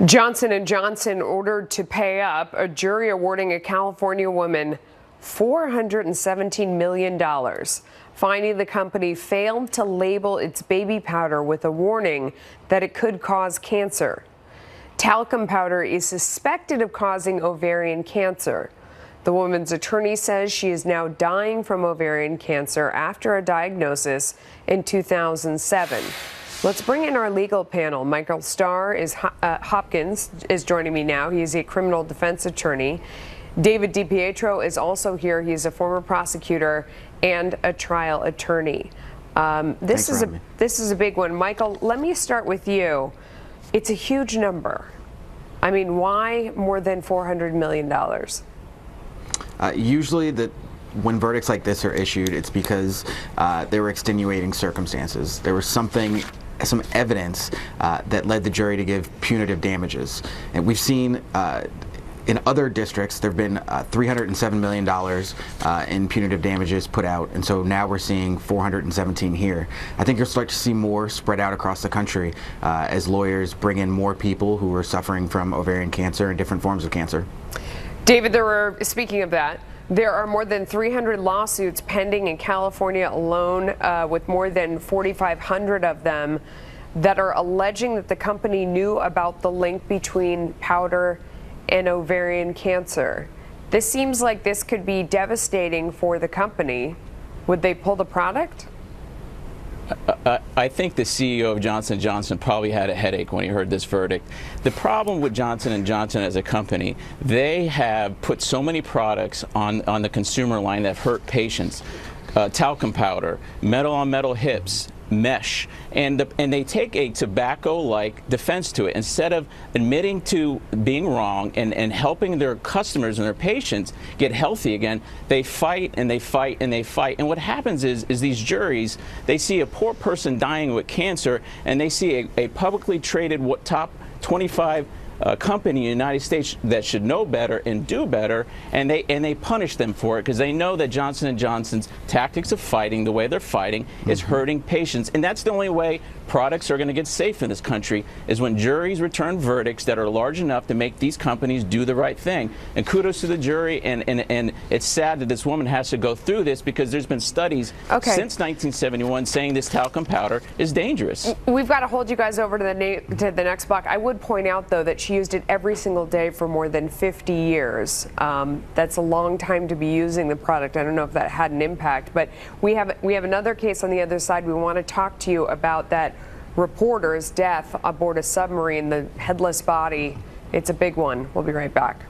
Johnson & Johnson ordered to pay up, a jury awarding a California woman $417 million, finding the company failed to label its baby powder with a warning that it could cause cancer. Talcum powder is suspected of causing ovarian cancer. The woman's attorney says she is now dying from ovarian cancer after a diagnosis in 2007. Let's bring in our legal panel. Michael Starr Hopkins is joining me now. He is a criminal defense attorney. David Pietro is also here. He's a former prosecutor and a trial attorney. This is a big one. Michael, let me start with you. It's a huge number. I mean, why more than $400 million? Usually when verdicts like this are issued, it's because there were extenuating circumstances. There was some evidence that led the jury to give punitive damages. And we've seen in other districts, there have been $307 million in punitive damages put out, and so now we're seeing 417 here. I think you'll start to see more spread out across the country as lawyers bring in more people who are suffering from ovarian cancer and different forms of cancer. David, speaking of that, there are more than 300 lawsuits pending in California alone, with more than 4,500 of them that are alleging that the company knew about the link between powder and ovarian cancer. This seems like this could be devastating for the company. Would they pull the product? I think the CEO of Johnson & Johnson probably had a headache when he heard this verdict. The problem with Johnson & Johnson as a company, they have put so many products on the consumer line that hurt patients. Talcum powder, metal-on-metal hips, mesh, and they take a tobacco-like defense to it. Instead of admitting to being wrong and helping their customers and their patients get healthy again, they fight and they fight and they fight. And what happens is these juries, they see a poor person dying with cancer, and they see a publicly traded top 25 company in the United States that should know better and do better, and they punish them for it because they know that Johnson & Johnson's tactics of fighting, the way they're fighting, is hurting patients. And that's the only way products are going to get safe in this country, is when juries return verdicts that are large enough to make these companies do the right thing. And kudos to the jury, and it's sad that this woman has to go through this, because there's been studies since 1971 saying this talcum powder is dangerous. We've got to hold you guys over to the next block. I would point out, though, that she used it every single day for more than 50 years. That's a long time to be using the product. I don't know if that had an impact, but we have another case on the other side. We want to talk to you about that reporter's death aboard a submarine, the headless body. It's a big one. We'll be right back.